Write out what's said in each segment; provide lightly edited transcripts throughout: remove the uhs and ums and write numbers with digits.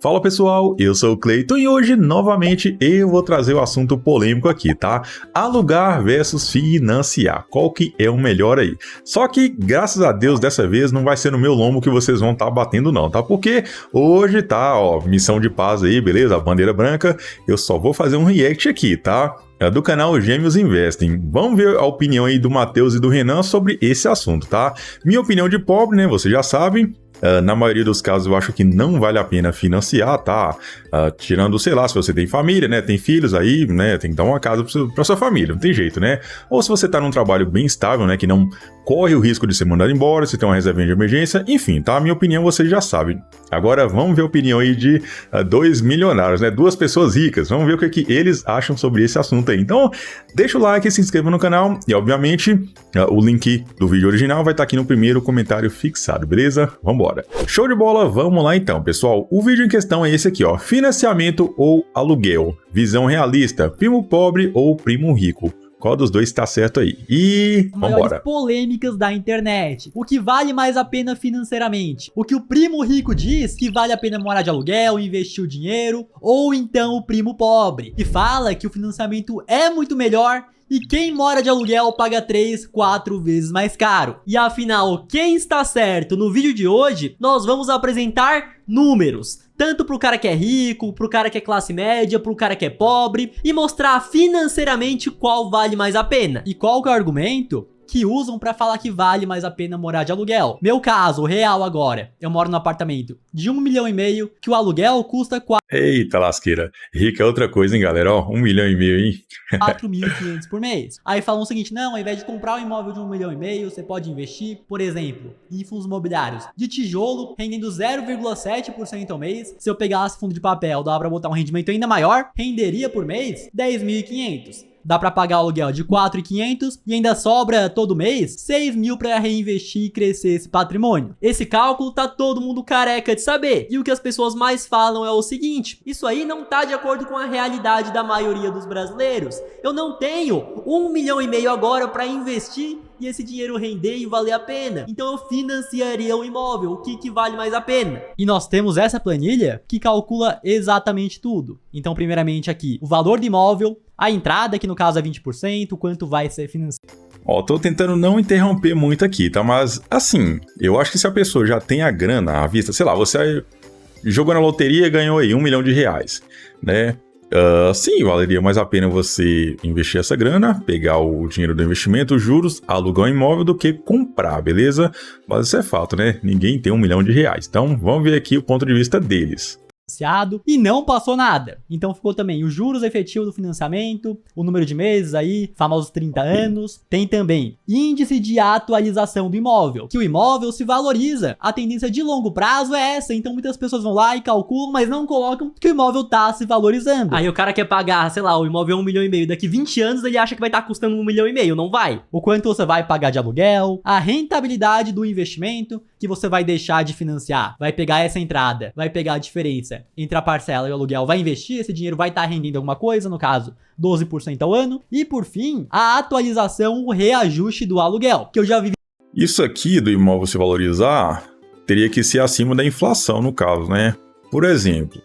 Fala pessoal, eu sou o Cleiton e hoje novamente eu vou trazer o assunto polêmico aqui, tá? Alugar versus financiar, qual que é o melhor aí? Só que graças a Deus dessa vez não vai ser no meu lombo que vocês vão estar batendo não, tá? Porque hoje tá, ó, missão de paz aí, beleza? A bandeira branca, eu só vou fazer um react aqui, tá? Do canal Gêmeos Investem. Vamos ver a opinião aí do Matheus e do Renan sobre esse assunto, tá? Minha opinião de pobre, né? Vocês já sabem. Na maioria dos casos eu acho que não vale a pena financiar, tá? Tirando, sei lá, se você tem família, né? Tem filhos aí, né? Tem que dar uma casa pra sua família, não tem jeito, né? Ou se você tá num trabalho bem estável, né? Que não corre o risco de ser mandado embora, se tem uma reserva de emergência, enfim, tá? A minha opinião vocês já sabem. Agora vamos ver a opinião aí de dois milionários, né? Duas pessoas ricas. Vamos ver o que eles acham sobre esse assunto aí. Então, deixa o like, se inscreva no canal e, obviamente, o link do vídeo original vai estar aqui no primeiro comentário fixado, beleza? Vambora. Show de bola, vamos lá então, pessoal. O vídeo em questão é esse aqui, ó. Financiamento ou aluguel? Visão realista, primo pobre ou primo rico? Qual dos dois está certo aí? E vambora. Polêmicas da internet. O que vale mais a pena financeiramente? O que o primo rico diz que vale a pena morar de aluguel, investir o dinheiro? Ou então o primo pobre, que fala que o financiamento é muito melhor e quem mora de aluguel paga 3, 4 vezes mais caro. E afinal, quem está certo? No vídeo de hoje, nós vamos apresentar números. Tanto pro cara que é rico, pro cara que é classe média, pro cara que é pobre. E mostrar financeiramente qual vale mais a pena. E qual que é o argumento que usam pra falar que vale mais a pena morar de aluguel. Meu caso, real agora. Eu moro num apartamento de 1,5 milhão, que o aluguel custa 4... Eita lasqueira. Rica é outra coisa, hein, galera? Ó, 1,5 milhão, hein? 4.500 por mês. Aí falam o seguinte, não, ao invés de comprar um imóvel de 1,5 milhão, você pode investir, por exemplo, em fundos imobiliários de tijolo, rendendo 0,7% ao mês. Se eu pegasse fundo de papel, dá pra botar um rendimento ainda maior, renderia por mês 10.500. Dá pra pagar o aluguel de 4.500 e ainda sobra todo mês 6 mil pra reinvestir e crescer esse patrimônio. Esse cálculo tá todo mundo careca de saber. E o que as pessoas mais falam é o seguinte: isso aí não tá de acordo com a realidade da maioria dos brasileiros. Eu não tenho 1,5 milhão agora pra investir e esse dinheiro render e valer a pena. Então eu financiaria o imóvel. O que vale mais a pena? E nós temos essa planilha que calcula exatamente tudo. Então, primeiramente aqui, o valor do imóvel, a entrada, que no caso é 20%, quanto vai ser financiado. Ó, tô tentando não interromper muito aqui, tá? Mas, assim, eu acho que se a pessoa já tem a grana à vista, sei lá, você jogou na loteria e ganhou aí R$1 milhão, né? Sim, valeria mais a pena você investir essa grana, pegar o dinheiro do investimento, os juros, alugar um imóvel do que comprar, beleza? Mas isso é fato, né? Ninguém tem R$1 milhão. Então, vamos ver aqui o ponto de vista deles. E não passou nada. Então ficou também os juros efetivos do financiamento, o número de meses aí, famosos 30 anos. Tem também índice de atualização do imóvel, que o imóvel se valoriza. A tendência de longo prazo é essa, então muitas pessoas vão lá e calculam, mas não colocam que o imóvel tá se valorizando. Aí o cara quer pagar, sei lá, o imóvel é 1,5 milhão, daqui 20 anos ele acha que vai estar custando 1,5 milhão, não vai. O quanto você vai pagar de aluguel, a rentabilidade do investimento que você vai deixar de financiar, vai pegar essa entrada, vai pegar a diferença entre a parcela e o aluguel, vai investir, esse dinheiro vai estar rendendo alguma coisa, no caso 12% ao ano. E por fim, a atualização, o reajuste do aluguel, que eu já vi. Isso aqui do imóvel se valorizar teria que ser acima da inflação, no caso, né? Por exemplo,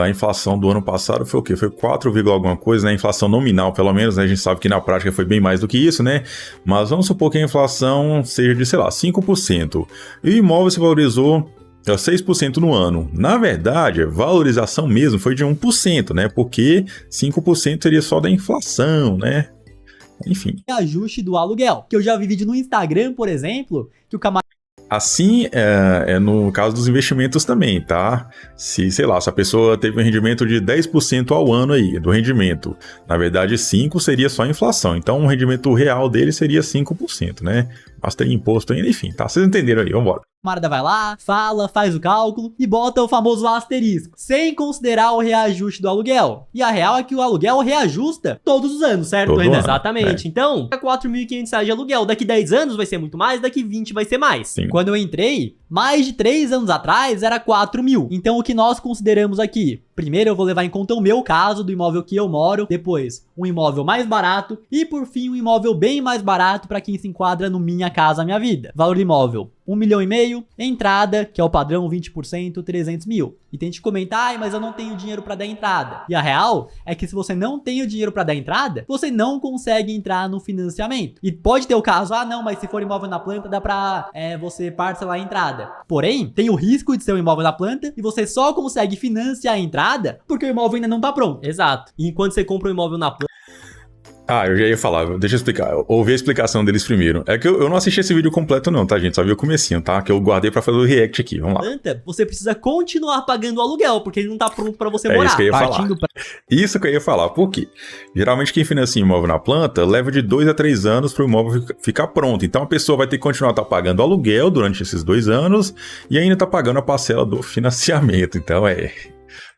a inflação do ano passado foi o quê? Foi 4, alguma coisa, né? A inflação nominal, pelo menos, né? A gente sabe que na prática foi bem mais do que isso, né? Mas vamos supor que a inflação seja de, sei lá, 5%. E o imóvel se valorizou 6% no ano. Na verdade, a valorização mesmo foi de 1%, né? Porque 5% seria só da inflação, né? Enfim. Ajuste do aluguel, que eu já vi vídeo no Instagram, por exemplo, que o camarada... Assim, é no caso dos investimentos também, tá? Se, sei lá, se a pessoa teve um rendimento de 10% ao ano aí, do rendimento, na verdade 5% seria só a inflação, então o rendimento real dele seria 5%, né? Mas tem imposto ainda, enfim, tá? Vocês entenderam aí, vambora. O camarada vai lá, fala, faz o cálculo e bota o famoso asterisco, sem considerar o reajuste do aluguel. E a real é que o aluguel reajusta todos os anos, certo? Todo ano, exatamente. Então, é R$4.500 de aluguel. Daqui 10 anos vai ser muito mais, daqui 20 vai ser mais. Sim. Quando eu entrei, mais de 3 anos atrás, era 4 mil. Então, o que nós consideramos aqui? Primeiro, eu vou levar em conta o meu caso do imóvel que eu moro. Depois, um imóvel mais barato. E, por fim, um imóvel bem mais barato para quem se enquadra no Minha Casa Minha Vida. Valor do imóvel, 1,5 milhão. Entrada, que é o padrão, 20%, 300 mil. e tente comentar, ai, mas eu não tenho dinheiro pra dar entrada. E a real é que se você não tem o dinheiro pra dar entrada, você não consegue entrar no financiamento. E pode ter o caso, ah não, mas se for imóvel na planta dá pra você parcelar a entrada. Porém, tem o risco de ser um imóvel na planta e você só consegue financiar a entrada porque o imóvel ainda não tá pronto. Exato. E enquanto você compra um imóvel na planta... Ah, eu já ia falar, deixa eu explicar. Eu ouvi a explicação deles primeiro. É que eu não assisti esse vídeo completo não, tá, gente? Só vi o comecinho, tá? Que eu guardei pra fazer o react aqui, vamos lá. Você precisa continuar pagando o aluguel, porque ele não tá pronto pra você morar. É isso que eu ia falar. Isso que eu ia falar. Por quê? Geralmente quem financia imóvel na planta leva de 2 a 3 anos pro imóvel ficar pronto. Então a pessoa vai ter que continuar pagando aluguel durante esses 2 anos e ainda tá pagando a parcela do financiamento. Então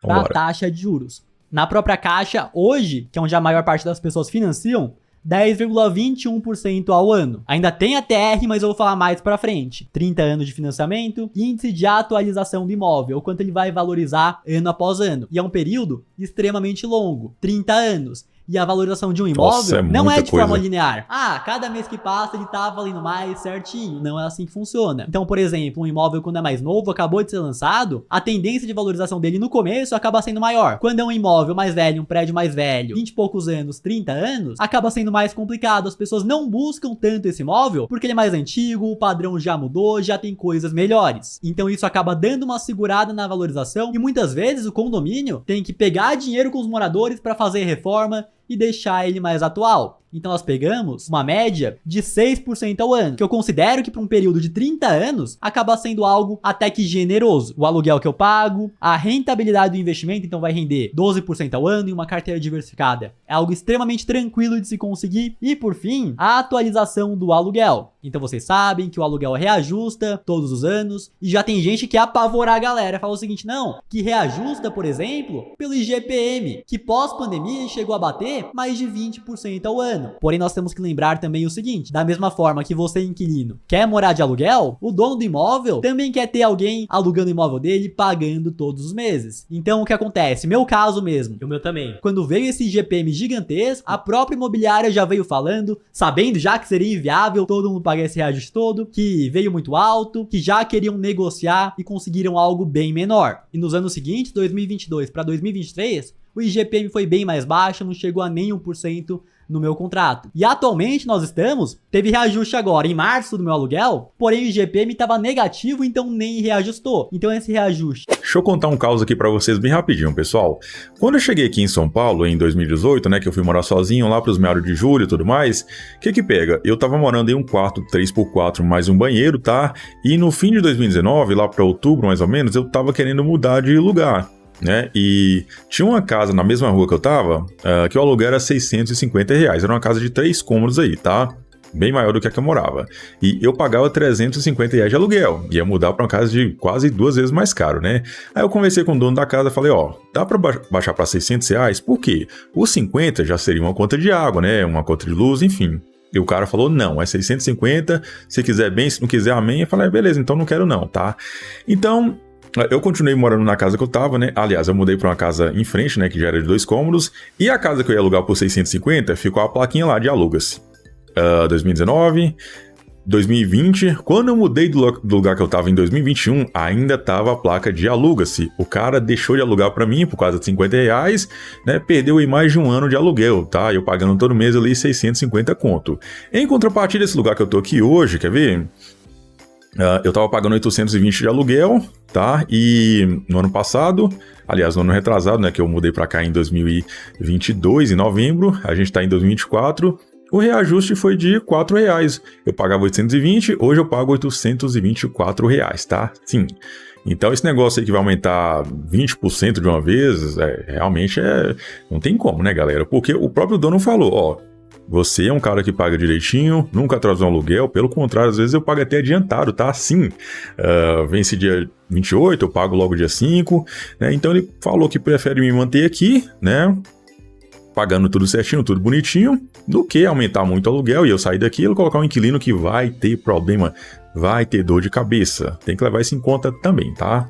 a taxa de juros. Na própria Caixa, hoje, que é onde a maior parte das pessoas financiam, 10,21% ao ano. Ainda tem a TR, mas eu vou falar mais pra frente. 30 anos de financiamento, índice de atualização do imóvel, o quanto ele vai valorizar ano após ano. E é um período extremamente longo, 30 anos. E a valorização de um imóvel não é de forma linear. Ah, cada mês que passa ele tá valendo mais certinho. Não é assim que funciona. Então, por exemplo, um imóvel quando é mais novo, acabou de ser lançado, a tendência de valorização dele no começo acaba sendo maior. Quando é um imóvel mais velho, um prédio mais velho, 20 e poucos anos, 30 anos, acaba sendo mais complicado. As pessoas não buscam tanto esse imóvel porque ele é mais antigo, o padrão já mudou, já tem coisas melhores. Então isso acaba dando uma segurada na valorização e muitas vezes o condomínio tem que pegar dinheiro com os moradores para fazer reforma e deixar ele mais atual. Então nós pegamos uma média de 6% ao ano, que eu considero que para um período de 30 anos acaba sendo algo até que generoso. O aluguel que eu pago, a rentabilidade do investimento, então vai render 12% ao ano em uma carteira diversificada. É algo extremamente tranquilo de se conseguir. E por fim, a atualização do aluguel. Então vocês sabem que o aluguel reajusta todos os anos e já tem gente que apavorar a galera, fala o seguinte, não, que reajusta, por exemplo, pelo IGPM, que pós-pandemia chegou a bater mais de 20% ao ano. Porém, nós temos que lembrar também o seguinte, da mesma forma que você, inquilino, quer morar de aluguel, o dono do imóvel também quer ter alguém alugando o imóvel dele, pagando todos os meses. Então, o que acontece? Meu caso mesmo. O meu também. Quando veio esse IGPM gigantesco, a própria imobiliária já veio falando, sabendo já que seria inviável todo mundo pagar esse reajuste todo, que veio muito alto, que já queriam negociar e conseguiram algo bem menor. E nos anos seguintes, 2022 para 2023, o IGPM foi bem mais baixo, não chegou a nem 1% no meu contrato. E atualmente teve reajuste agora em março do meu aluguel, porém o IGPM estava negativo, então nem reajustou. Então esse reajuste. Deixa eu contar um caso aqui pra vocês bem rapidinho, pessoal. Quando eu cheguei aqui em São Paulo, em 2018, né, que eu fui morar sozinho lá pros meados de julho e tudo mais, o que pega? Eu tava morando em um quarto 3x4 mais um banheiro, tá? E no fim de 2019, lá pra outubro mais ou menos, eu tava querendo mudar de lugar, né? E tinha uma casa na mesma rua que eu tava, que o aluguel era R$650. Era uma casa de 3 cômodos aí, tá? Bem maior do que a que eu morava. E eu pagava R$350 de aluguel. Ia mudar pra uma casa de quase 2 vezes mais caro, né? Aí eu conversei com o dono da casa e falei, ó, dá pra baixar pra R$600? Por quê? Os 50 já seria uma conta de água, né? Uma conta de luz, enfim. E o cara falou, não, é 650, se quiser bem, se não quiser amém. Eu falei, beleza, então não quero não, tá? Então, eu continuei morando na casa que eu tava, né? Aliás, eu mudei pra uma casa em frente, né? Que já era de 2 cômodos. E a casa que eu ia alugar por 650, ficou a plaquinha lá de aluga-se. 2019, 2020, quando eu mudei do lugar que eu tava em 2021, ainda tava a placa de aluga-se. O cara deixou de alugar pra mim por causa de R$50, né? Perdeu aí mais de um ano de aluguel, tá? Eu pagando todo mês ali 650 conto. Em contrapartida, esse lugar que eu tô aqui hoje, quer ver? Eu tava pagando 820 de aluguel, tá? E no ano passado, aliás, no ano retrasado, né? Que eu mudei pra cá em 2022, em novembro, a gente tá em 2024. O reajuste foi de R$4. Eu pagava 820, hoje eu pago R$824, tá? Sim. Então esse negócio aí que vai aumentar 20% de uma vez, realmente não tem como, né, galera? Porque o próprio dono falou, ó, você é um cara que paga direitinho, nunca atrasou um aluguel, pelo contrário, às vezes eu pago até adiantado, tá? Sim, vence dia 28, eu pago logo dia 5, né? Então ele falou que prefere me manter aqui, né? Pagando tudo certinho, tudo bonitinho, do que aumentar muito o aluguel e eu sair daqui e colocar um inquilino que vai ter problema, vai ter dor de cabeça. Tem que levar isso em conta também, tá?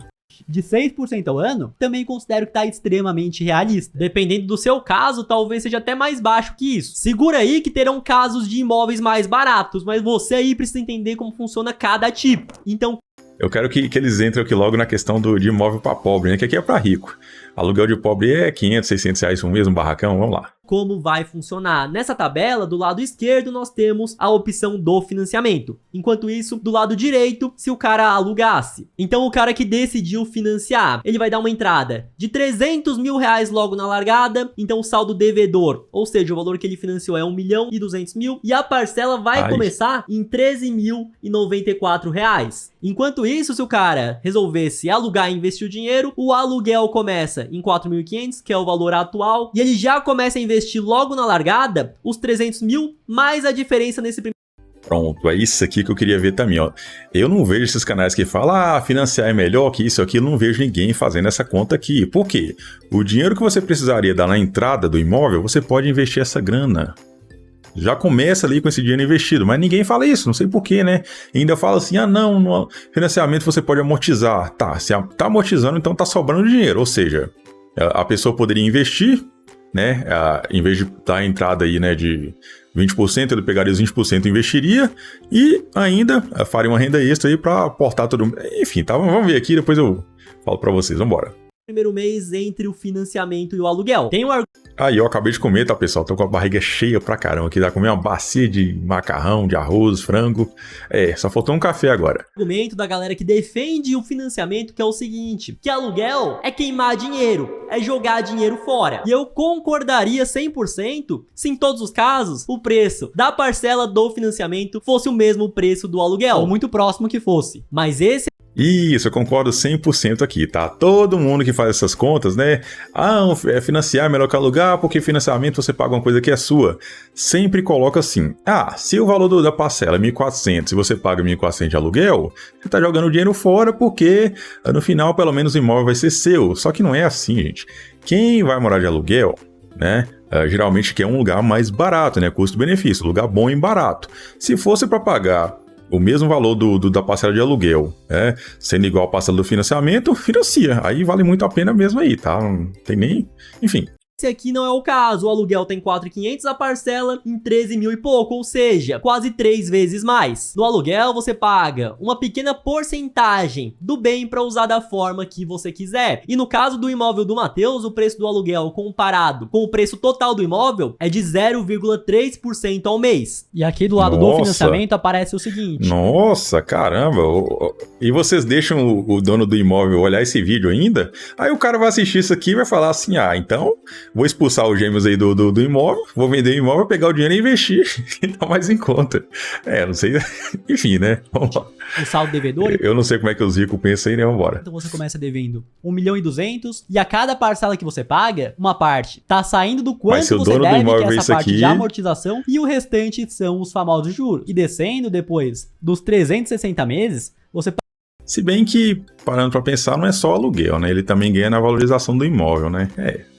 De 6% ao ano, também considero que está extremamente realista. Dependendo do seu caso, talvez seja até mais baixo que isso. Segura aí que terão casos de imóveis mais baratos, mas você aí precisa entender como funciona cada tipo. Então, Eu quero que eles entrem aqui logo na questão de imóvel para pobre, né? Que aqui é para rico. Aluguel de pobre é 500, 600 reais um mesmo barracão, vamos lá. Como vai funcionar? Nessa tabela, do lado esquerdo, nós temos a opção do financiamento. Enquanto isso, do lado direito, se o cara alugasse. Então, o cara que decidiu financiar, ele vai dar uma entrada de 300 mil reais logo na largada. Então, o saldo devedor, ou seja, o valor que ele financiou é 1.200.000. E a parcela vai começar em 13.094 reais. Enquanto isso, se o cara resolvesse alugar e investir o dinheiro, o aluguel começa em 4.500, que é o valor atual, e ele já começa a investir logo na largada os 300 mil, mais a diferença nesse primeiro. Pronto, é isso aqui que eu queria ver também, ó. Eu não vejo esses canais que falam, financiar é melhor que isso aqui, eu não vejo ninguém fazendo essa conta aqui. Por quê? O dinheiro que você precisaria dar na entrada do imóvel, você pode investir essa grana. Já começa ali com esse dinheiro investido, mas ninguém fala isso, não sei porquê, né? E ainda fala assim, não, no financiamento você pode amortizar. Tá, se tá amortizando, então tá sobrando dinheiro, ou seja, a pessoa poderia investir, né? Em vez de dar a entrada aí, né, de 20%, ele pegaria os 20% e investiria e ainda faria uma renda extra aí para aportar todo mundo. Enfim, tá, vamos ver aqui, depois eu falo para vocês, vamos embora. Primeiro mês entre o financiamento e o aluguel. Tem um Aí, eu acabei de comer, tá, pessoal? Tô com a barriga cheia pra caramba aqui. Dá pra comer uma bacia de macarrão, de arroz, frango. Só faltou um café agora. Argumento da galera que defende o financiamento, que é o seguinte, que aluguel é queimar dinheiro, é jogar dinheiro fora. E eu concordaria 100% se em todos os casos o preço da parcela do financiamento fosse o mesmo preço do aluguel, ou muito próximo que fosse. Mas esse Isso, eu concordo 100% aqui, tá? Todo mundo que faz essas contas, né? Financiar é melhor que alugar, porque financiamento você paga uma coisa que é sua. Sempre coloca assim, se o valor da parcela é 1.400 e você paga 1.400 de aluguel, você tá jogando o dinheiro fora porque no final pelo menos o imóvel vai ser seu. Só que não é assim, gente. Quem vai morar de aluguel, né? Geralmente quer um lugar mais barato, né? Custo-benefício, lugar bom e barato. Se fosse para pagar o mesmo valor da parcela de aluguel, sendo igual a parcela do financiamento, financia. Aí vale muito a pena mesmo aí, tá? Não tem nem... Enfim. Esse aqui não é o caso, o aluguel tem 4.500, a parcela em 13 mil e pouco, ou seja, quase 3 vezes mais. No aluguel você paga uma pequena porcentagem do bem para usar da forma que você quiser. E no caso do imóvel do Matheus, o preço do aluguel comparado com o preço total do imóvel é de 0,3% ao mês. E aqui do lado do financiamento aparece o seguinte. Nossa, caramba! E vocês deixam o dono do imóvel olhar esse vídeo ainda? Aí o cara vai assistir isso aqui e vai falar assim, então... Vou expulsar os gêmeos aí do imóvel, vou vender o imóvel, pegar o dinheiro e investir, e tá mais em conta. Não sei, enfim, né? Vamos lá. O saldo devedor. Eu não sei como é que os ricos pensam aí, né? Vambora. Então você começa devendo 1.200.000 e a cada parcela que você paga, uma parte tá saindo do quanto você deve, que é essa parte de amortização, e o restante são os famosos juros. E descendo depois dos 360 meses, você... Se bem que, parando pra pensar, não é só aluguel, né? Ele também ganha na valorização do imóvel, né?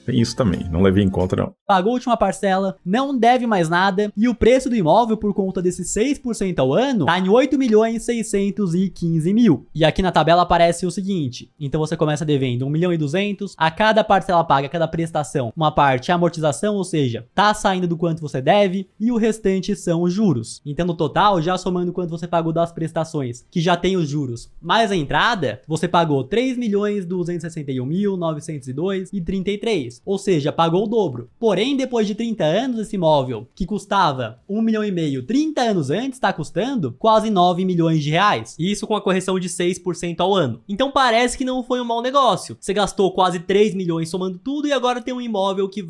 Tem isso também, não levei em conta não. Pagou a última parcela, não deve mais nada, e o preço do imóvel, por conta desses 6% ao ano, tá em 8.615.000. E aqui na tabela aparece o seguinte, então você começa devendo 1.200.000, a cada parcela paga, a cada prestação, uma parte é amortização, ou seja, tá saindo do quanto você deve, e o restante são os juros. Então no total, já somando quanto você pagou das prestações, que já tem os juros, mais a entrada, você pagou 3.261.902,33. Ou seja, pagou o dobro. Porém, depois de 30 anos, esse imóvel, que custava 1,5 milhão, 30 anos antes, está custando quase 9 milhões de reais. Isso com a correção de 6% ao ano. Então parece que não foi um mau negócio. Você gastou quase 3 milhões somando tudo e agora tem um imóvel que...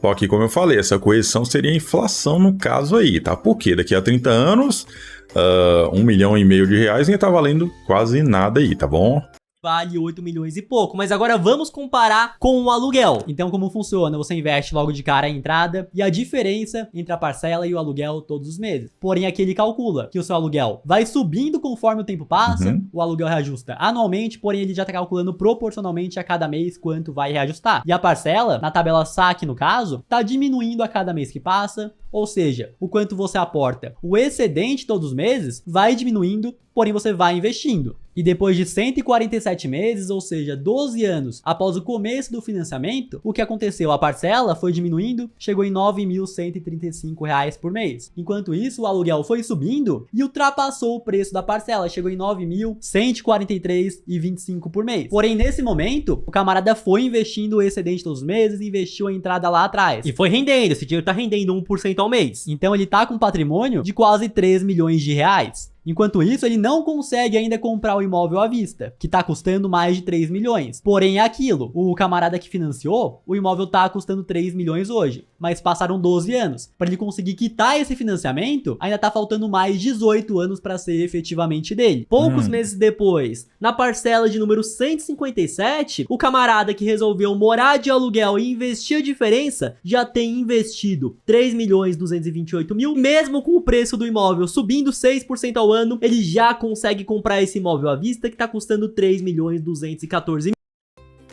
Só que, como eu falei, essa correção seria a inflação no caso aí, tá? Porque daqui a 30 anos, 1,5 milhão de reais nem tá valendo quase nada aí, tá bom? Vale 8 milhões e pouco, mas agora vamos comparar com o aluguel. Então como funciona? Você investe logo de cara a entrada e a diferença entre a parcela e o aluguel todos os meses. Porém aqui ele calcula que o seu aluguel vai subindo conforme o tempo passa, o aluguel reajusta anualmente, porém ele já está calculando proporcionalmente a cada mês quanto vai reajustar. E a parcela, na tabela saque no caso, está diminuindo a cada mês que passa, Ou seja, o quanto você aporta. O excedente todos os meses vai diminuindo, porém você vai investindo. E depois de 147 meses, ou seja, 12 anos após o começo do financiamento, o que aconteceu? A parcela foi diminuindo, chegou em R$ 9.135 por mês. Enquanto isso, o aluguel foi subindo e ultrapassou o preço da parcela, chegou em R$ 9.143,25 por mês. Porém, nesse momento, o camarada foi investindo o excedente todos os meses, investiu a entrada lá atrás. E foi rendendo, esse dinheiro tá rendendo 1% ao mês. Então ele tá com um patrimônio de quase 3 milhões de reais. Enquanto isso, ele não consegue ainda comprar o imóvel à vista, que tá custando mais de 3 milhões. Porém, é aquilo, o camarada que financiou, o imóvel tá custando 3 milhões hoje, mas passaram 12 anos. Para ele conseguir quitar esse financiamento, ainda tá faltando mais 18 anos para ser efetivamente dele. Poucos meses depois, na parcela de número 157, o camarada que resolveu morar de aluguel e investir a diferença já tem investido 3.228.000, mesmo com o preço do imóvel subindo 6% ao ano, ele já consegue comprar esse imóvel à vista que tá custando 3.214.000.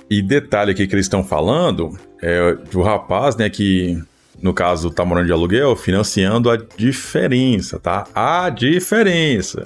E detalhe aqui que eles estão falando é do rapaz, né, que no caso tá morando de aluguel, financiando a diferença, tá? A diferença.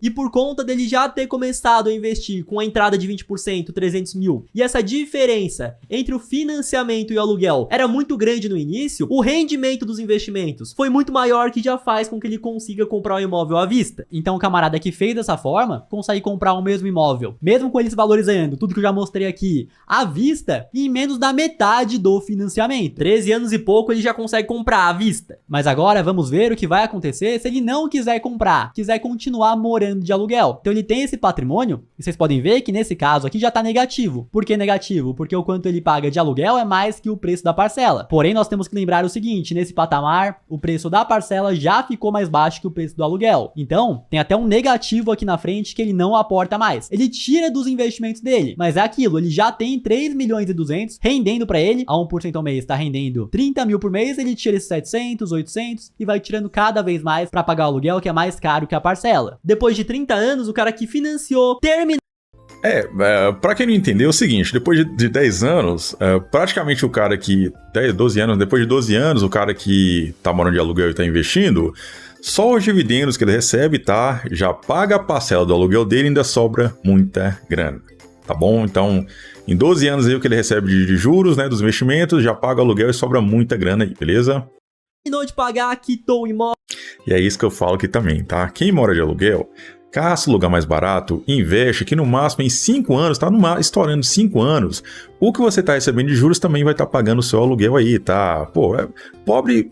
E por conta dele já ter começado a investir com a entrada de 20%, 300 mil, e essa diferença entre o financiamento e o aluguel era muito grande no início, o rendimento dos investimentos foi muito maior, que já faz com que ele consiga comprar o imóvel à vista. Então o camarada que fez dessa forma, consegue comprar o mesmo imóvel, mesmo com ele se valorizando, tudo que eu já mostrei aqui, à vista, em menos da metade do financiamento. 13 anos e pouco ele já consegue comprar à vista. Mas agora vamos ver o que vai acontecer se ele não quiser comprar, quiser continuar morando de aluguel. Então ele tem esse patrimônio, e vocês podem ver que nesse caso aqui já tá negativo. Por que negativo? Porque o quanto ele paga de aluguel é mais que o preço da parcela. Porém, nós temos que lembrar o seguinte, nesse patamar, o preço da parcela já ficou mais baixo que o preço do aluguel. Então, tem até um negativo aqui na frente que ele não aporta mais. Ele tira dos investimentos dele, mas é aquilo, ele já tem 3.200.000 rendendo pra ele, a 1% ao mês tá rendendo 30 mil por mês, ele tira esses 700, 800 e vai tirando cada vez mais pra pagar o aluguel, que é mais caro que a parcela. Depois de 30 anos, o cara que financiou terminou. Pra quem não entendeu, é o seguinte, depois de 10 anos, praticamente o cara que... 12 anos, depois de 12 anos, o cara que tá morando de aluguel e tá investindo, só os dividendos que ele recebe, tá? Já paga a parcela do aluguel dele e ainda sobra muita grana, tá bom? Então, em 12 anos aí o que ele recebe de juros, né, dos investimentos, já paga o aluguel e sobra muita grana aí, beleza? Terminou de pagar, quitou o imóvel. E é isso que eu falo aqui também, tá? Quem mora de aluguel, caça o lugar mais barato, investe, que no máximo em 5 anos, tá estourando 5 anos, o que você tá recebendo de juros também vai estar pagando o seu aluguel aí, tá? Pô, pobre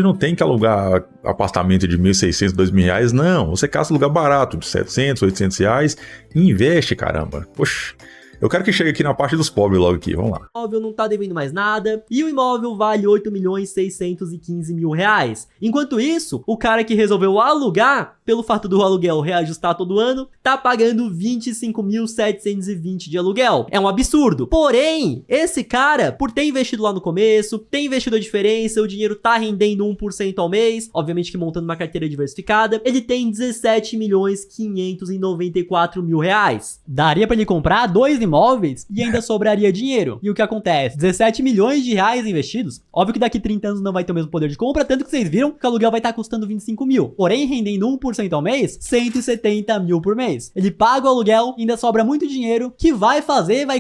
não tem que alugar apartamento de 1.600, 2.000 reais, não. Você caça lugar barato, de 700, 800 reais, e investe, caramba. Poxa. Eu quero que chegue aqui na parte dos pobres logo aqui, vamos lá. O imóvel não tá devendo mais nada e o imóvel vale 8.615.000 reais. Enquanto isso, o cara que resolveu alugar, pelo fato do aluguel reajustar todo ano, tá pagando 25.720 de aluguel. É um absurdo. Porém, esse cara, por ter investido lá no começo, ter investido a diferença, o dinheiro tá rendendo 1% ao mês, obviamente que montando uma carteira diversificada, ele tem 17.594.000 reais. Daria pra ele comprar 2 imóveis e ainda sobraria dinheiro. E o que acontece? 17 milhões de reais investidos. Óbvio que daqui 30 anos não vai ter o mesmo poder de compra, tanto que vocês viram que o aluguel vai estar custando 25 mil. Porém, rendendo 1% ao mês, 170 mil por mês. Ele paga o aluguel, ainda sobra muito dinheiro, que vai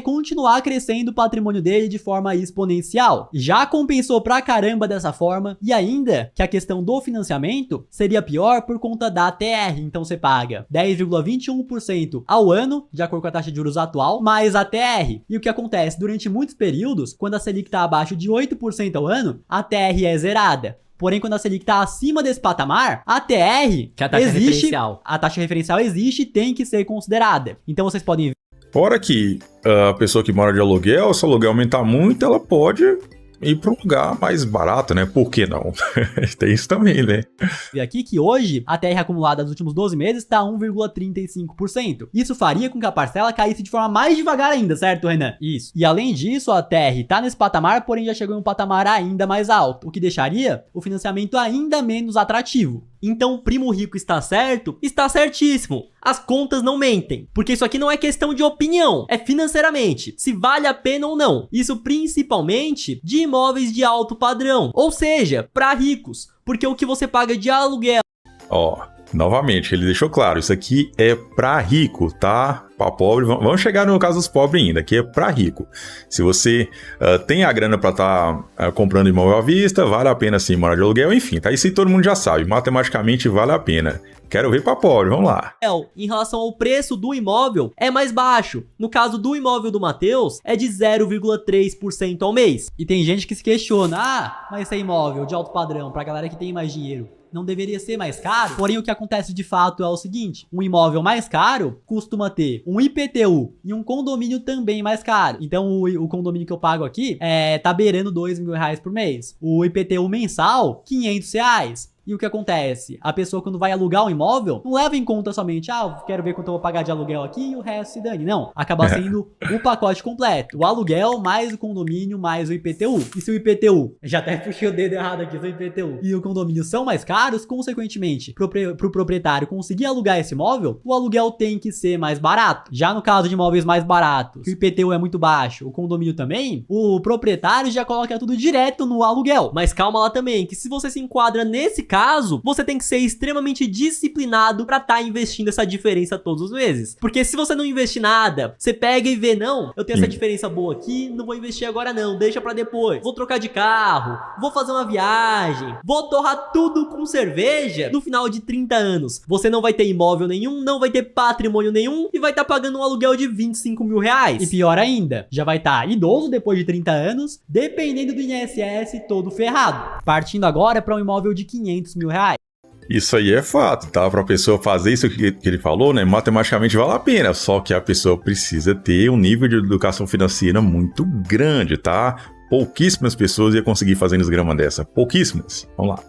continuar crescendo o patrimônio dele de forma exponencial. Já compensou pra caramba dessa forma, e ainda que a questão do financiamento seria pior por conta da TR. Então você paga 10,21% ao ano, de acordo com a taxa de juros atual, mais a TR. E o que acontece? Durante muitos períodos, quando a Selic está abaixo de 8% ao ano, a TR é zerada. Porém, quando a Selic está acima desse patamar, a TR que é a taxa existe, referencial. A taxa referencial existe e tem que ser considerada. Então vocês podem ver. Fora que a pessoa que mora de aluguel, se o aluguel aumentar muito, ela pode ir para um lugar mais barato, né? Por que não? Tem isso também, né? E aqui que hoje a TR acumulada nos últimos 12 meses está 1,35%. Isso faria com que a parcela caísse de forma mais devagar ainda, certo, Renan? Isso. E além disso, a TR está nesse patamar, porém já chegou em um patamar ainda mais alto, o que deixaria o financiamento ainda menos atrativo. Então o primo rico está certo? Está certíssimo. As contas não mentem, porque isso aqui não é questão de opinião, é financeiramente, se vale a pena ou não. Isso principalmente de imóveis de alto padrão, ou seja, para ricos, porque o que você paga de aluguel... Novamente, ele deixou claro, isso aqui é pra rico, tá? Pra pobre, vamos chegar no caso dos pobres ainda, que é pra rico. Se você tem a grana pra estar comprando imóvel à vista, vale a pena sim morar de aluguel, enfim, tá? Isso aí todo mundo já sabe, matematicamente vale a pena. Quero ver pra pobre, vamos lá. Em relação ao preço do imóvel, é mais baixo. No caso do imóvel do Matheus, é de 0,3% ao mês. E tem gente que se questiona, mas esse é imóvel de alto padrão, pra galera que tem mais dinheiro, não deveria ser mais caro? Porém, o que acontece de fato é o seguinte, um imóvel mais caro costuma ter um IPTU e um condomínio também mais caro. Então, o condomínio que eu pago aqui tá beirando R$2.000 por mês. O IPTU mensal, R$500. E o que acontece? A pessoa, quando vai alugar um imóvel, não leva em conta somente, quero ver quanto eu vou pagar de aluguel aqui e o resto se dane. Não, acaba sendo o pacote completo. O aluguel mais o condomínio mais o IPTU. E se o IPTU, já até puxei o dedo errado aqui, se o IPTU e o condomínio são mais caros, consequentemente, pro proprietário conseguir alugar esse imóvel, o aluguel tem que ser mais barato. Já no caso de imóveis mais baratos, que o IPTU é muito baixo, o condomínio também, o proprietário já coloca tudo direto no aluguel. Mas calma lá também, que se você se enquadra nesse caso, você tem que ser extremamente disciplinado pra estar investindo essa diferença todos os meses. Porque se você não investir nada, você pega e vê, não, eu tenho essa diferença boa aqui, não vou investir agora não, deixa pra depois. Vou trocar de carro, vou fazer uma viagem, vou torrar tudo com cerveja. No final de 30 anos, você não vai ter imóvel nenhum, não vai ter patrimônio nenhum e vai estar pagando um aluguel de R$25.000. E pior ainda, já vai estar idoso depois de 30 anos, dependendo do INSS todo ferrado. Partindo agora para um imóvel de R$500.000. Isso aí é fato, tá? Pra pessoa fazer isso que ele falou, né? Matematicamente vale a pena, só que a pessoa precisa ter um nível de educação financeira muito grande, tá? Pouquíssimas pessoas iam conseguir fazer desgrama dessa. Pouquíssimas. Vamos lá.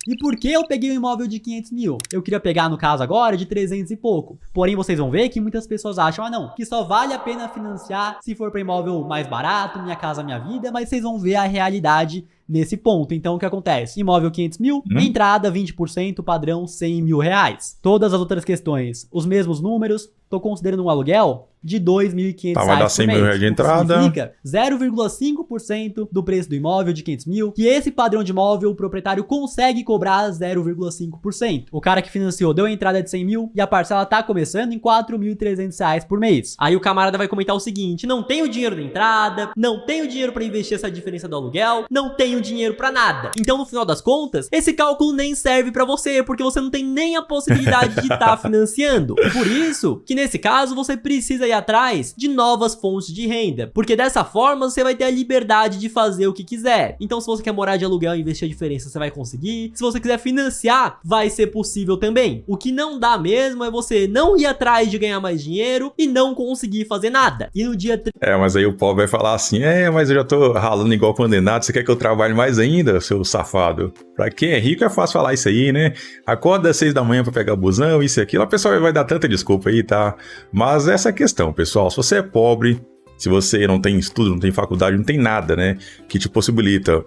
E por que eu peguei um imóvel de 500 mil? Eu queria pegar, no caso agora, de 300 e pouco. Porém, vocês vão ver que muitas pessoas acham, não, que só vale a pena financiar se for para imóvel mais barato, Minha Casa Minha Vida, mas vocês vão ver a realidade nesse ponto. Então, o que acontece? Imóvel 500 mil, entrada 20%, padrão R$100.000. Todas as outras questões, os mesmos números, tô considerando um aluguel de R$2.500 vai dar R$100.000 de entrada. Significa 0,5% do preço do imóvel de 500 mil, que esse padrão de imóvel o proprietário consegue cobrar 0,5%. O cara que financiou deu a entrada de 100 mil e a parcela tá começando em R$4.300 por mês. Aí o camarada vai comentar o seguinte, não tenho dinheiro da entrada, não tenho dinheiro pra investir essa diferença do aluguel, não tenho dinheiro pra nada. Então, no final das contas, esse cálculo nem serve pra você, porque você não tem nem a possibilidade de estar financiando. Por isso, que nesse caso, você precisa ir atrás de novas fontes de renda, porque dessa forma, você vai ter a liberdade de fazer o que quiser. Então, se você quer morar de aluguel e investir a diferença, você vai conseguir. Se você quiser financiar, vai ser possível também. O que não dá mesmo é você não ir atrás de ganhar mais dinheiro e não conseguir fazer nada. E no dia... mas aí o pobre vai falar assim, mas eu já tô ralando igual condenado, você quer que eu trabalhe mais ainda, seu safado? Pra quem é rico é fácil falar isso aí, né? Acorda às 6 da manhã pra pegar busão, isso e aquilo, a pessoa vai dar tanta desculpa aí, tá? Mas essa é a questão, pessoal, se você é pobre, se você não tem estudo, não tem faculdade, não tem nada, né, que te possibilita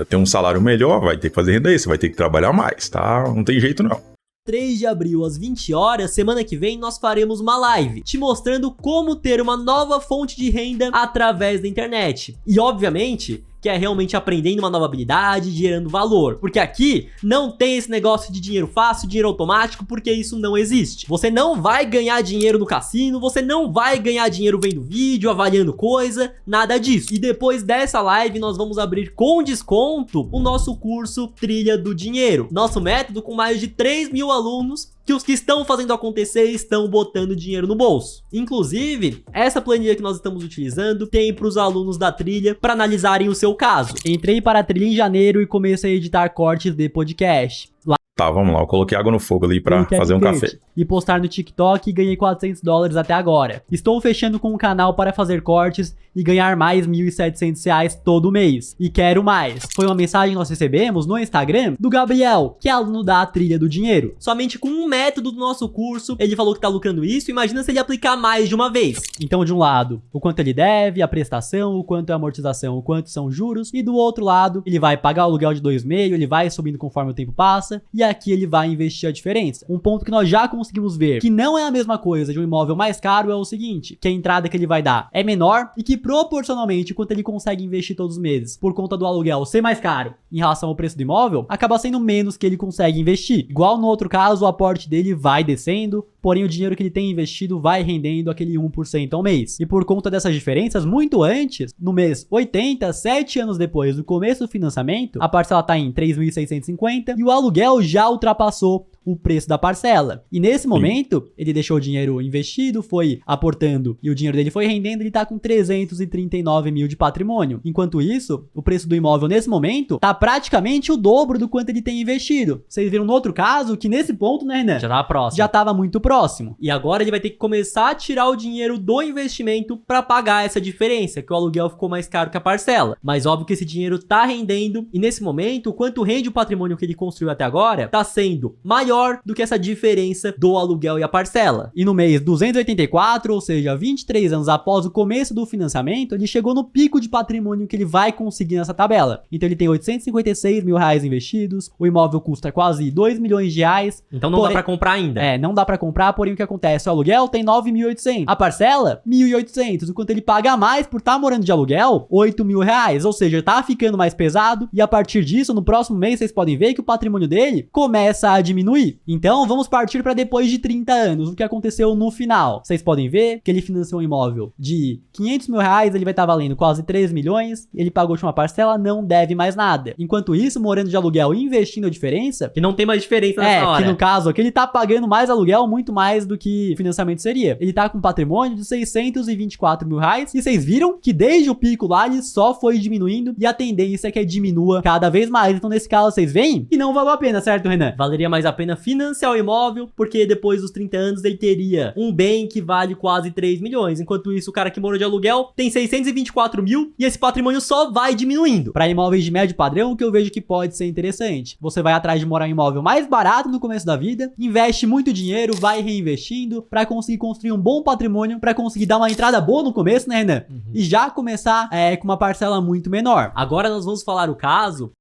ter um salário melhor, vai ter que fazer renda extra, vai ter que trabalhar mais, tá? Não tem jeito não. 3 de abril às 20 horas, semana que vem nós faremos uma live te mostrando como ter uma nova fonte de renda através da internet. E obviamente que é realmente aprendendo uma nova habilidade, gerando valor. Porque aqui não tem esse negócio de dinheiro fácil, dinheiro automático, porque isso não existe. Você não vai ganhar dinheiro no cassino, você não vai ganhar dinheiro vendo vídeo, avaliando coisa, nada disso. E depois dessa live nós vamos abrir com desconto o nosso curso Trilha do Dinheiro. Nosso método com mais de 3.000 alunos, que os que estão fazendo acontecer estão botando dinheiro no bolso. Inclusive, essa planilha que nós estamos utilizando tem para os alunos da trilha para analisarem o seu caso. Entrei para a trilha em janeiro e comecei a editar cortes de podcast. Tá, vamos lá, eu coloquei água no fogo ali pra fazer um café. E postar no TikTok e ganhei $400 até agora. Estou fechando com um canal para fazer cortes e ganhar mais R$1.700 todo mês. E quero mais. Foi uma mensagem que nós recebemos no Instagram do Gabriel, que é aluno da Trilha do Dinheiro. Somente com um método do nosso curso, ele falou que tá lucrando isso, imagina se ele aplicar mais de uma vez. Então, de um lado, o quanto ele deve, a prestação, o quanto é a amortização, o quanto são juros. E do outro lado, ele vai pagar o aluguel de 2,5, ele vai subindo conforme o tempo passa. E aqui ele vai investir a diferença. Um ponto que nós já conseguimos ver que não é a mesma coisa de um imóvel mais caro é o seguinte, que a entrada que ele vai dar é menor e que proporcionalmente quanto ele consegue investir todos os meses por conta do aluguel ser mais caro em relação ao preço do imóvel, acaba sendo menos que ele consegue investir. Igual no outro caso, o aporte dele vai descendo, porém o dinheiro que ele tem investido vai rendendo aquele 1% ao mês. E por conta dessas diferenças, muito antes, no mês 80, 7 anos depois do começo do financiamento, a parcela está em 3.650 e o aluguel já ultrapassou o preço da parcela. E nesse momento, ele deixou o dinheiro investido, foi aportando e o dinheiro dele foi rendendo, ele tá com 339 mil de patrimônio. Enquanto isso, o preço do imóvel nesse momento tá praticamente o dobro do quanto ele tem investido. Vocês viram no outro caso que nesse ponto, né, Renan? Já tava próximo. Já tava muito próximo. E agora ele vai ter que começar a tirar o dinheiro do investimento para pagar essa diferença, que o aluguel ficou mais caro que a parcela. Mas óbvio que esse dinheiro tá rendendo e nesse momento, o quanto rende o patrimônio que ele construiu até agora, tá sendo maior do que essa diferença do aluguel e a parcela. E no mês 284, ou seja, 23 anos após o começo do financiamento, ele chegou no pico de patrimônio que ele vai conseguir nessa tabela. Então ele tem 856 mil reais investidos, o imóvel custa quase 2 milhões de reais. Então não dá pra comprar ainda. Não dá pra comprar, porém o que acontece? O aluguel tem 9.800, a parcela 1.800, enquanto ele paga mais por estar morando de aluguel, 8 mil reais, ou seja, tá ficando mais pesado e a partir disso, no próximo mês, vocês podem ver que o patrimônio dele começa a diminuir. Então vamos partir para depois de 30 anos, o que aconteceu no final. Vocês podem ver que ele financiou um imóvel de 500 mil reais, ele vai estar valendo quase 3 milhões, ele pagou de uma parcela, não deve mais nada. Enquanto isso, morando de aluguel e investindo a diferença, que não tem mais diferença nessa hora. Que no caso aqui ele tá pagando mais aluguel, muito mais do que financiamento seria. Ele tá com um patrimônio de 624 mil reais e vocês viram que desde o pico lá ele só foi diminuindo e a tendência é que ele diminua cada vez mais. Então nesse caso vocês veem que não valeu a pena, certo, Renan? Valeria mais a pena financiar o imóvel, porque depois dos 30 anos ele teria um bem que vale quase 3 milhões. Enquanto isso, o cara que morou de aluguel tem 624 mil e esse patrimônio só vai diminuindo. Para imóveis de médio padrão, o que eu vejo que pode ser interessante. Você vai atrás de morar em um imóvel mais barato no começo da vida, investe muito dinheiro, vai reinvestindo para conseguir construir um bom patrimônio, para conseguir dar uma entrada boa no começo, né, Renan? E já começar com uma parcela muito menor. Agora nós vamos falar o caso.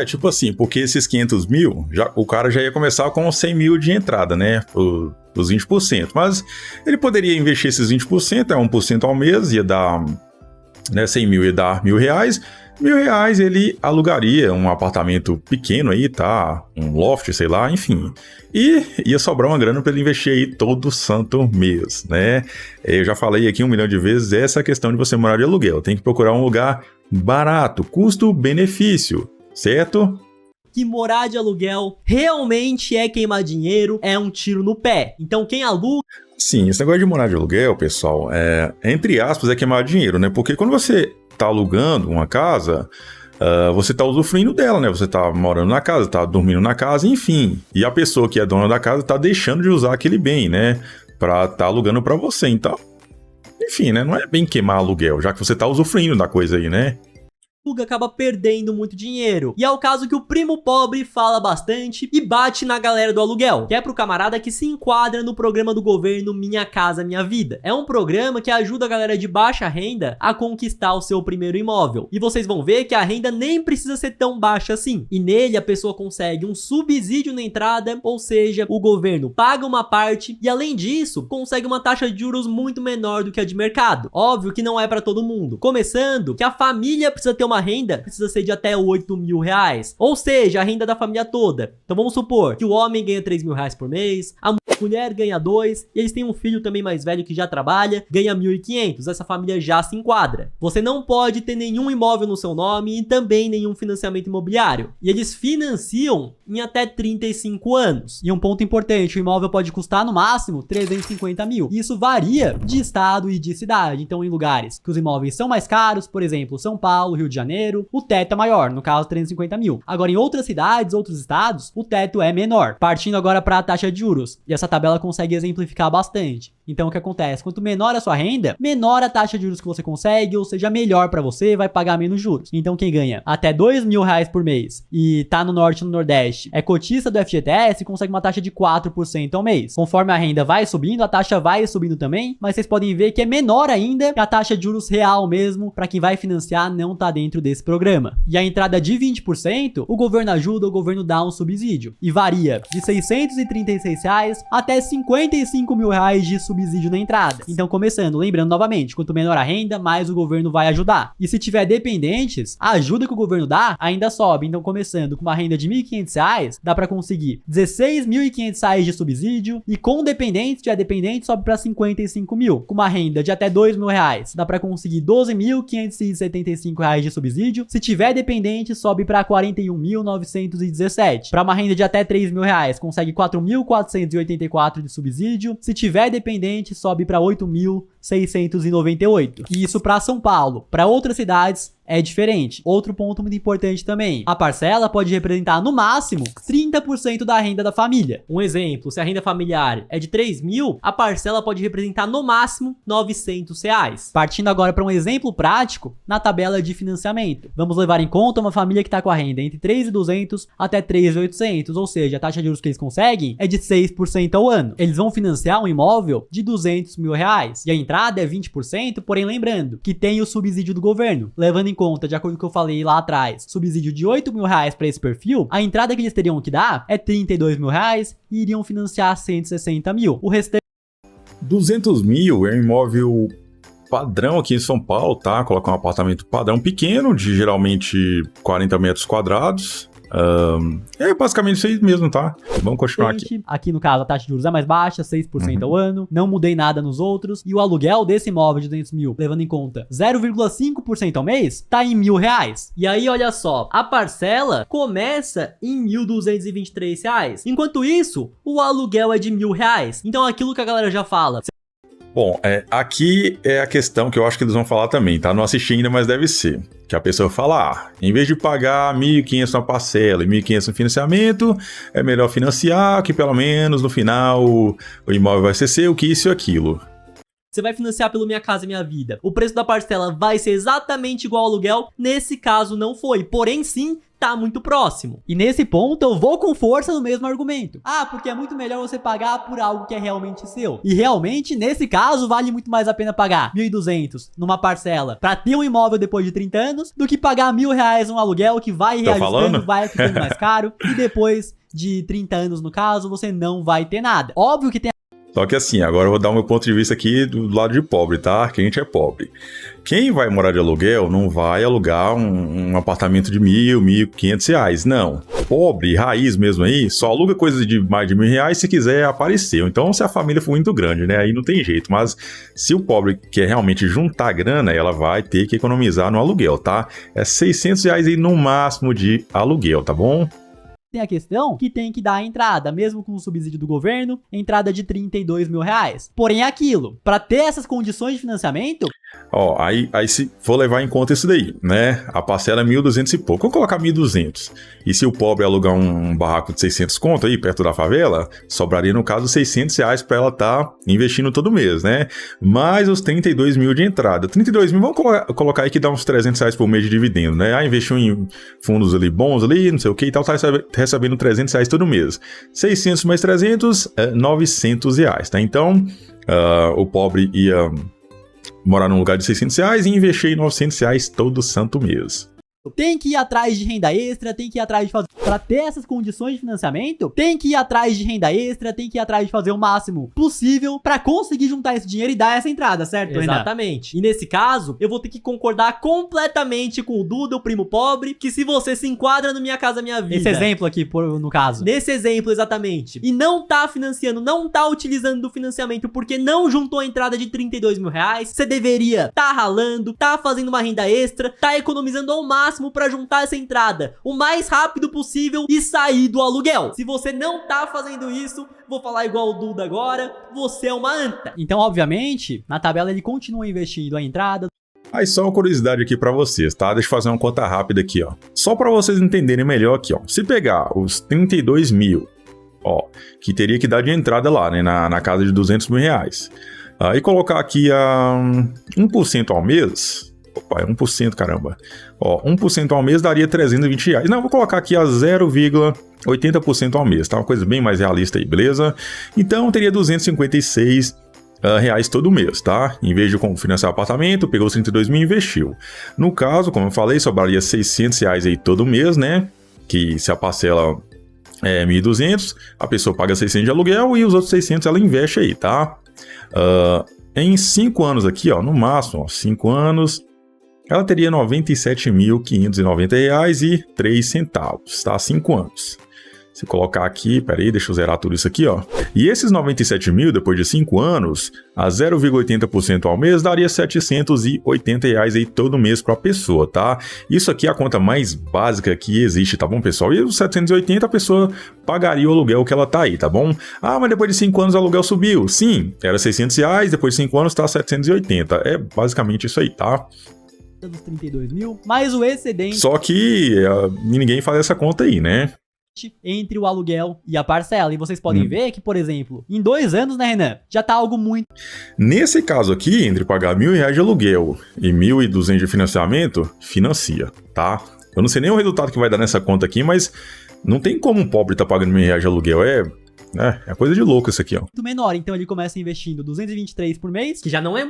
Tipo assim, porque esses 500 mil, o cara já ia começar com 100 mil de entrada, né? Os 20%. Mas ele poderia investir esses 20%, 1% ao mês, ia dar, né, 100 mil ia dar R$1.000. R$1.000 ele alugaria um apartamento pequeno aí, tá? Um loft, sei lá, enfim. E ia sobrar uma grana para ele investir aí todo santo mês, né? Eu já falei aqui 1 milhão de vezes, essa questão de você morar de aluguel. Tem que procurar um lugar barato, custo-benefício. Certo? Que morar de aluguel realmente é queimar dinheiro, é um tiro no pé. Então quem aluga... Sim, esse negócio de morar de aluguel, pessoal, entre aspas, é queimar dinheiro, né? Porque quando você tá alugando uma casa, você tá usufruindo dela, né? Você tá morando na casa, tá dormindo na casa, enfim. E a pessoa que é dona da casa tá deixando de usar aquele bem, né? Pra tá alugando pra você, então... Enfim, né? Não é bem queimar aluguel, já que você tá usufruindo da coisa aí, né? Acaba perdendo muito dinheiro. E é o caso que o primo pobre fala bastante e bate na galera do aluguel, que é pro camarada que se enquadra no programa do governo Minha Casa Minha Vida. É um programa que ajuda a galera de baixa renda a conquistar o seu primeiro imóvel. E vocês vão ver que a renda nem precisa ser tão baixa assim. E nele a pessoa consegue um subsídio na entrada, ou seja, o governo paga uma parte e além disso, consegue uma taxa de juros muito menor do que a de mercado. Óbvio que não é pra todo mundo. Começando que a família precisa ter uma renda precisa ser de até 8 mil reais. Ou seja, a renda da família toda. Então vamos supor que o homem ganha 3 mil reais por mês, a mulher ganha 2, e eles têm um filho também mais velho que já trabalha, ganha 1.500. Essa família já se enquadra. Você não pode ter nenhum imóvel no seu nome e também nenhum financiamento imobiliário. E eles financiam em até 35 anos. E um ponto importante, o imóvel pode custar no máximo 350 mil. Isso varia de estado e de cidade. Então em lugares que os imóveis são mais caros, por exemplo, São Paulo, Rio de Janeiro, o teto é maior, no caso 350 mil. Agora em outras cidades, outros estados, o teto é menor. Partindo agora para a taxa de juros. E essa tabela consegue exemplificar bastante. Então o que acontece? Quanto menor a sua renda, menor a taxa de juros que você consegue, ou seja, melhor pra você, vai pagar menos juros. Então quem ganha até R$2.000 por mês e tá no norte e no nordeste, é cotista do FGTS, consegue uma taxa de 4% ao mês. Conforme a renda vai subindo, a taxa vai subindo também, mas vocês podem ver que é menor ainda que a taxa de juros real mesmo, pra quem vai financiar não tá dentro desse programa. E a entrada de 20%, o governo ajuda, o governo dá um subsídio. E varia de R$636 até R$55.000 de subsídio na entrada. Então começando, lembrando novamente, quanto menor a renda, mais o governo vai ajudar. E se tiver dependentes, a ajuda que o governo dá ainda sobe. Então começando com uma renda de R$1.500, dá pra conseguir R$16.500 de subsídio, e com dependentes, se tiver dependente, sobe pra R$55.000. Com uma renda de até R$2.000, dá pra conseguir R$12.575 de subsídio. Se tiver dependente, sobe pra R$41.917. Para uma renda de até R$3.000, consegue R$4.484 de subsídio. Se tiver dependente, sobe para R$8.698. E isso para São Paulo. Para outras cidades é diferente. Outro ponto muito importante também. A parcela pode representar no máximo 30% da renda da família. Um exemplo, se a renda familiar é de 3.000, a parcela pode representar no máximo R$900. Partindo agora para um exemplo prático, na tabela de financiamento. Vamos levar em conta uma família que está com a renda entre 3.200 até 3.800, ou seja, a taxa de juros que eles conseguem é de 6% ao ano. Eles vão financiar um imóvel de R$200.000 e a entrada é 20%, porém lembrando que tem o subsídio do governo. Levando em conta, de acordo com o que eu falei lá atrás, subsídio de R$8.000 para esse perfil, a entrada que eles teriam que dar é R$32.000 e iriam financiar R$160.000. O restante... 200 mil é um imóvel padrão aqui em São Paulo, tá? Colocar um apartamento padrão pequeno, de geralmente 40 metros quadrados. É basicamente isso aí mesmo, tá? Vamos continuar aqui. Aqui no caso a taxa de juros é mais baixa, 6% ao ano. Não mudei nada nos outros. E o aluguel desse imóvel de 200 mil, levando em conta 0,5% ao mês, tá em R$1.000. E aí olha só, a parcela começa em R$1.223. Enquanto isso, o aluguel é de R$1.000. Então aquilo que a galera já fala. Bom, aqui é a questão que eu acho que eles vão falar também, tá? Não assisti ainda, mas deve ser. Que a pessoa fala, em vez de pagar R$1.500 na parcela e R$1.500 no financiamento, é melhor financiar, que pelo menos no final o imóvel vai ser seu, que isso e aquilo. Você vai financiar pelo Minha Casa Minha Vida. O preço da parcela vai ser exatamente igual ao aluguel. Nesse caso não foi, porém sim, tá muito próximo. E nesse ponto eu vou com força no mesmo argumento. Porque é muito melhor você pagar por algo que é realmente seu. E realmente, nesse caso, vale muito mais a pena pagar R$1.200 numa parcela pra ter um imóvel depois de 30 anos do que pagar R$1.000 um aluguel que vai reajustando, vai ficando mais caro e depois de 30 anos no caso, você não vai ter nada. Óbvio que tem... Só que assim, agora eu vou dar o meu ponto de vista aqui do lado de pobre, tá? Que a gente é pobre. Quem vai morar de aluguel não vai alugar um apartamento de R$1.000, R$1.500, não. Pobre, raiz mesmo aí, só aluga coisas de mais de R$1.000 se quiser aparecer. Então, se a família for muito grande, né? Aí não tem jeito. Mas se o pobre quer realmente juntar grana, ela vai ter que economizar no aluguel, tá? É R$600 aí no máximo de aluguel, tá bom? Tem a questão que tem que dar a entrada, mesmo com o subsídio do governo, entrada de R$32.000. Porém, é aquilo, para ter essas condições de financiamento... Aí se for levar em conta isso daí, né? A parcela é 1.200 e pouco. Vamos colocar 1.200. E se o pobre alugar um barraco de 600 conto aí, perto da favela, sobraria, no caso, R$600 para ela estar investindo todo mês, né? Mais os 32 mil de entrada. 32 mil, vamos colocar aí que dá uns R$300 por mês de dividendo, né? Investiu em fundos ali bons ali, não sei o que e tal, tá recebendo R$300 todo mês. 600 mais 300, R$900, tá? Então, o pobre ia morar num lugar de R$600 e investir em R$900 todo santo mês. Tem que ir atrás de renda extra, tem que ir atrás de fazer... Pra ter essas condições de financiamento, tem que ir atrás de renda extra, tem que ir atrás de fazer o máximo possível pra conseguir juntar esse dinheiro e dar essa entrada, certo, Renan? Exatamente. E nesse caso, eu vou ter que concordar completamente com o Duda, o primo pobre, que se você se enquadra no Minha Casa Minha Vida... Esse exemplo aqui, no caso. Nesse exemplo, exatamente. E não tá financiando, não tá utilizando do financiamento porque não juntou a entrada de R$32.000, você deveria tá ralando, tá fazendo uma renda extra, tá economizando ao máximo pra juntar essa entrada o mais rápido possível e sair do aluguel. Se você não tá fazendo isso, vou falar igual o Duda agora, você é uma anta. Então, obviamente, na tabela ele continua investindo a entrada. Aí só uma curiosidade aqui pra vocês, tá? Deixa eu fazer uma conta rápida aqui, ó. Só pra vocês entenderem melhor aqui, ó. Se pegar os 32 mil, ó, que teria que dar de entrada lá, né, na casa de R$200.000. E colocar aqui a 1% ao mês. Opa, é 1%, caramba. Ó, 1% ao mês daria R$320. Não, vou colocar aqui a 0,80% ao mês, tá? Uma coisa bem mais realista aí, beleza? Então, teria R$256 reais todo mês, tá? Em vez de financiar apartamento, pegou os 32 mil e investiu. No caso, como eu falei, sobraria R$600 aí todo mês, né? Que se a parcela é 1.200, a pessoa paga 600 de aluguel e os outros 600 ela investe aí, tá? Em 5 anos aqui, ó, no máximo, ó, 5 anos, ela teria R$ 97.590,03, tá? 5 anos. Se colocar aqui, peraí, deixa eu zerar tudo isso aqui, ó. E esses 97 mil, depois de 5 anos, a 0,80% ao mês, daria R$ 780 aí todo mês para a pessoa, tá? Isso aqui é a conta mais básica que existe, tá bom, pessoal? E os 780 a pessoa pagaria o aluguel que ela tá aí, tá bom? Mas depois de 5 anos o aluguel subiu. Sim, era R$600, depois de 5 anos tá 780. É basicamente isso aí, tá? Dos 32 mil, mais o excedente. Só que ninguém faz essa conta aí, né? Entre o aluguel e a parcela. E vocês podem ver que, por exemplo, em 2 anos, né, Renan? Já tá algo muito... Nesse caso aqui, entre pagar R$1.000 de aluguel e R$1.200 de financiamento, financia, tá? Eu não sei nem o resultado que vai dar nessa conta aqui, mas não tem como um pobre tá pagando R$1.000 de aluguel. É coisa de louco isso aqui, ó. Muito menor, então ele começa investindo 223 por mês, que já não é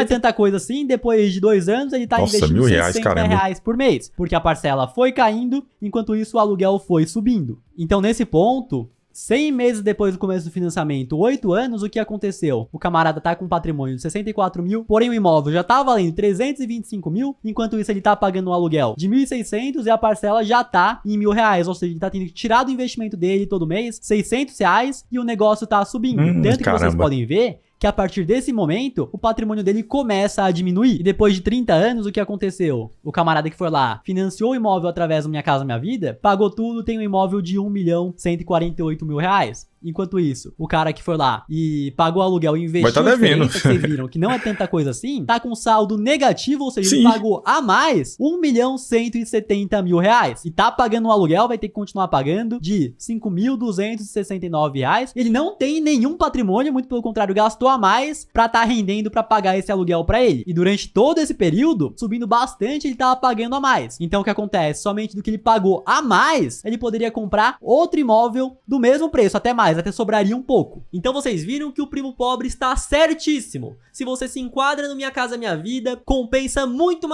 tanta coisa assim. Depois de 2 anos ele tá investindo R$60 por mês, porque a parcela foi caindo, enquanto isso o aluguel foi subindo. Então nesse ponto, 100 meses depois do começo do financiamento, 8 anos, o que aconteceu? O camarada tá com um patrimônio de 64 mil, porém o imóvel já tá valendo 325 mil, enquanto isso ele tá pagando um aluguel de 1.600 e a parcela já tá em R$1.000, ou seja, ele tá tendo que tirar do investimento dele todo mês R$600 e o negócio tá subindo. Tanto que vocês podem ver que a partir desse momento, o patrimônio dele começa a diminuir. E depois de 30 anos, o que aconteceu? O camarada que foi lá, financiou o imóvel através do Minha Casa Minha Vida, pagou tudo, tem um imóvel de R$1.148.000. Enquanto isso, o cara que foi lá e pagou o aluguel e investiu tá devendo. Que vocês viram que não é tanta coisa assim, tá com saldo negativo, ou seja, ele pagou a mais R$1.170.000. E tá pagando um aluguel, vai ter que continuar pagando de R$5.269. Ele não tem nenhum patrimônio, muito pelo contrário, gastou a mais pra tá rendendo pra pagar esse aluguel pra ele. E durante todo esse período, subindo bastante, ele tava pagando a mais. Então o que acontece? Somente do que ele pagou a mais, ele poderia comprar outro imóvel do mesmo preço, até mais. Até sobraria um pouco. Então vocês viram que o primo pobre está certíssimo. Se você se enquadra no Minha Casa Minha Vida, compensa muito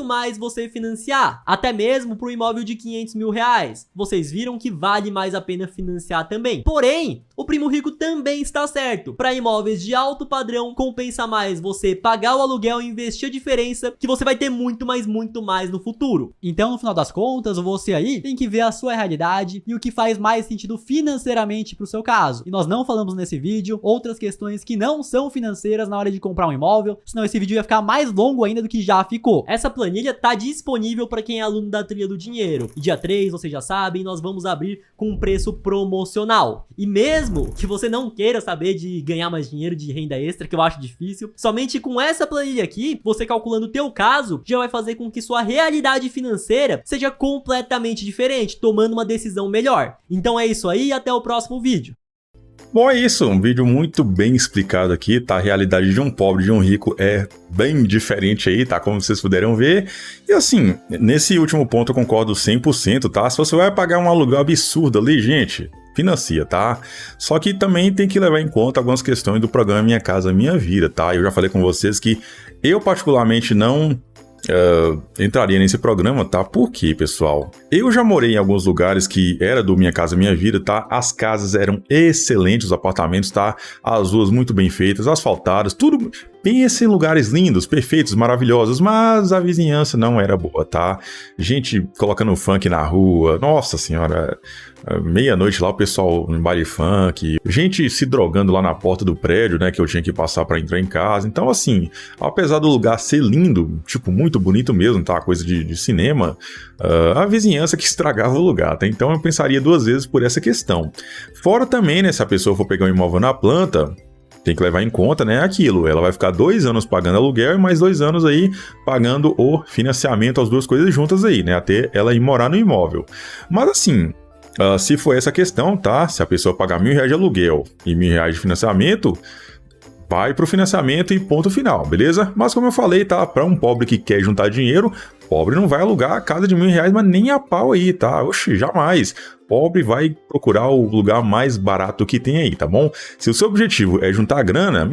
mais você financiar. Até mesmo para um imóvel de R$500 mil. Vocês viram que vale mais a pena financiar também. Porém, o primo rico também está certo. Para imóveis de alto padrão, compensa mais você pagar o aluguel e investir a diferença, que você vai ter muito mais no futuro. Então, no final das contas, você aí tem que ver a sua realidade e o que faz mais sentido financeiramente pro seu caso. E nós não falamos nesse vídeo outras questões que não são financeiras na hora de comprar um imóvel, senão esse vídeo ia ficar mais longo ainda do que já ficou. Essa planilha tá disponível para quem é aluno da Trilha do Dinheiro. E dia 3, vocês já sabem, nós vamos abrir com um preço promocional. E mesmo que você não queira saber de ganhar mais dinheiro de renda extra, que eu acho difícil, somente com essa planilha aqui, você calculando o teu caso, já vai fazer com que sua realidade financeira seja completamente diferente, tomando uma decisão melhor. Então é isso aí, até o próximo vídeo. Bom, é isso, um vídeo muito bem explicado aqui, tá? A realidade de um pobre e de um rico é bem diferente aí, tá? Como vocês puderam ver. E assim, nesse último ponto eu concordo 100%, tá? Se você vai pagar um aluguel absurdo ali, gente, financia, tá? Só que também tem que levar em conta algumas questões do programa Minha Casa Minha Vida, tá? Eu já falei com vocês que eu particularmente não entraria nesse programa, tá? Por quê, pessoal? Eu já morei em alguns lugares que era do Minha Casa Minha Vida, tá? As casas eram excelentes, os apartamentos, tá? As ruas muito bem feitas, asfaltadas, tudo... Pensa em lugares lindos, perfeitos, maravilhosos, mas a vizinhança não era boa, tá? Gente colocando funk na rua, nossa senhora, meia-noite lá o pessoal no baile funk, gente se drogando lá na porta do prédio, né, que eu tinha que passar pra entrar em casa. Então, assim, apesar do lugar ser lindo, tipo, muito bonito mesmo, tá? Coisa de cinema, a vizinhança que estragava o lugar, tá? Então eu pensaria 2 vezes por essa questão. Fora também, né, se a pessoa for pegar um imóvel na planta, tem que levar em conta, né, aquilo. Ela vai ficar 2 anos pagando aluguel e mais 2 anos aí pagando o financiamento, as duas coisas juntas aí, né, até ela ir morar no imóvel. Mas assim, se for essa questão, tá, se a pessoa pagar R$1.000 de aluguel e R$1.000 de financiamento, vai pro financiamento e ponto final, beleza? Mas como eu falei, tá? Para um pobre que quer juntar dinheiro, pobre não vai alugar a casa de R$1.000, mas nem a pau aí, tá? Oxi, jamais. Pobre vai procurar o lugar mais barato que tem aí, tá bom? Se o seu objetivo é juntar grana,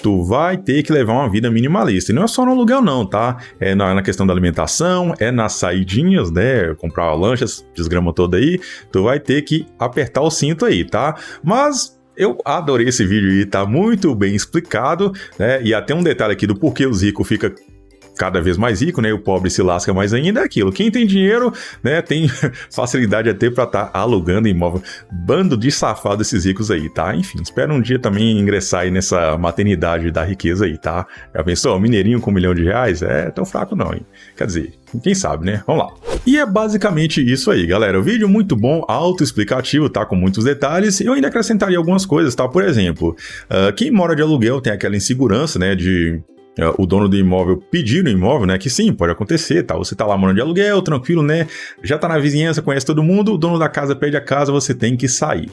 tu vai ter que levar uma vida minimalista. E não é só no aluguel não, tá? É na questão da alimentação, é nas saidinhas, né? Comprar lanchas, desgrama toda aí. Tu vai ter que apertar o cinto aí, tá? Mas eu adorei esse vídeo aí, tá muito bem explicado, né? E até um detalhe aqui do porquê os ricos ficam cada vez mais rico, né? E o pobre se lasca mais ainda, é aquilo. Quem tem dinheiro, né, tem facilidade até para estar alugando imóvel. Bando de safado esses ricos aí, tá? Enfim, espero um dia também ingressar aí nessa maternidade da riqueza aí, tá? Já pensou? Mineirinho com R$1 milhão? É tão fraco não, hein? Quer dizer, quem sabe, né? Vamos lá. E é basicamente isso aí, galera. O vídeo muito bom, autoexplicativo, tá? Com muitos detalhes. Eu ainda acrescentaria algumas coisas, tá? Por exemplo, quem mora de aluguel tem aquela insegurança, né, de o dono do imóvel pedir o imóvel, né? Que sim, pode acontecer, tá? Você tá lá morando de aluguel, tranquilo, né? Já tá na vizinhança, conhece todo mundo, o dono da casa pede a casa, você tem que sair.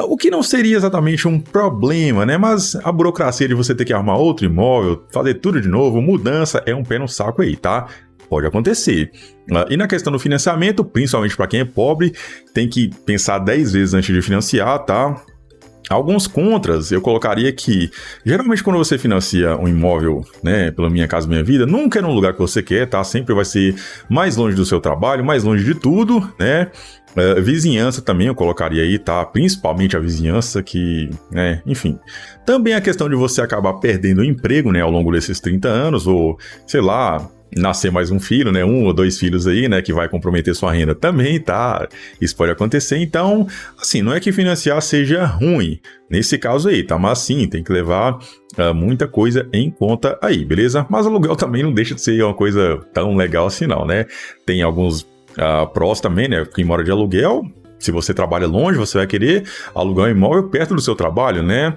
O que não seria exatamente um problema, né? Mas a burocracia de você ter que arrumar outro imóvel, fazer tudo de novo, mudança, é um pé no saco aí, tá? Pode acontecer. E na questão do financiamento, principalmente para quem é pobre, tem que pensar 10 vezes antes de financiar, tá? Alguns contras, eu colocaria que, geralmente quando você financia um imóvel, né, pela Minha Casa Minha Vida, nunca é no lugar que você quer, tá? Sempre vai ser mais longe do seu trabalho, mais longe de tudo, né? Vizinhança também eu colocaria aí, tá? Principalmente a vizinhança que, né, enfim. Também a questão de você acabar perdendo o emprego, né, ao longo desses 30 anos, ou, sei lá, nascer mais um filho, né, 1 ou 2 filhos aí, né, que vai comprometer sua renda também, tá? Isso pode acontecer, então, assim, não é que financiar seja ruim, nesse caso aí, tá? Mas sim, tem que levar muita coisa em conta aí, beleza? Mas aluguel também não deixa de ser uma coisa tão legal assim não, né? Tem alguns prós também, né, quem mora de aluguel, se você trabalha longe, você vai querer alugar um imóvel perto do seu trabalho, né?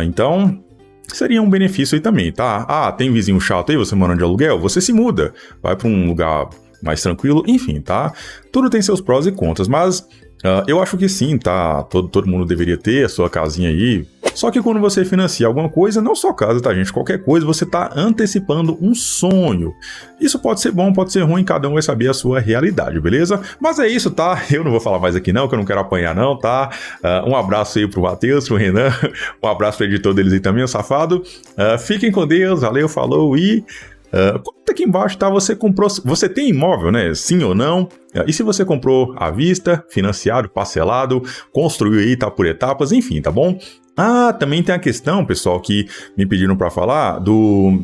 Então seria um benefício aí também, tá? Tem vizinho chato aí, você morando de aluguel? Você se muda, vai para um lugar mais tranquilo, enfim, tá? Tudo tem seus prós e contras, mas eu acho que sim, tá? Todo mundo deveria ter a sua casinha aí. Só que quando você financia alguma coisa, não só casa, tá, gente? Qualquer coisa, você tá antecipando um sonho. Isso pode ser bom, pode ser ruim, cada um vai saber a sua realidade, beleza? Mas é isso, tá? Eu não vou falar mais aqui não, que eu não quero apanhar não, tá? Um abraço aí pro Matheus, pro Renan, um abraço pro editor deles aí também, o safado. Fiquem com Deus, valeu, falou e... comenta aqui embaixo, tá? Você tem imóvel, né? Sim ou não? E se você comprou à vista, financiado, parcelado, construiu aí, tá por etapas, enfim, tá bom? Também tem a questão, pessoal, que me pediram para falar do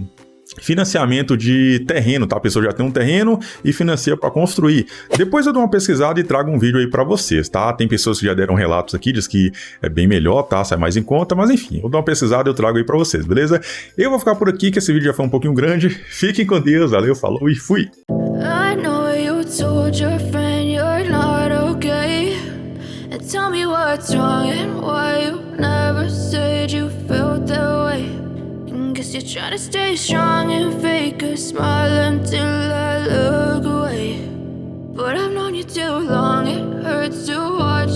financiamento de terreno, tá? A pessoa já tem um terreno e financia para construir. Depois eu dou uma pesquisada e trago um vídeo aí para vocês, tá? Tem pessoas que já deram relatos aqui, diz que é bem melhor, tá? Sai mais em conta, mas enfim, eu dou uma pesquisada e eu trago aí para vocês, beleza? Eu vou ficar por aqui, que esse vídeo já foi um pouquinho grande. Fiquem com Deus, valeu, falou e fui! I know you told your friend you're not okay. And tell me what's wrong and why you never said you felt that way. And guess you're trying to stay strong and fake a smile until I look away. But I've known you too long, it hurts to watch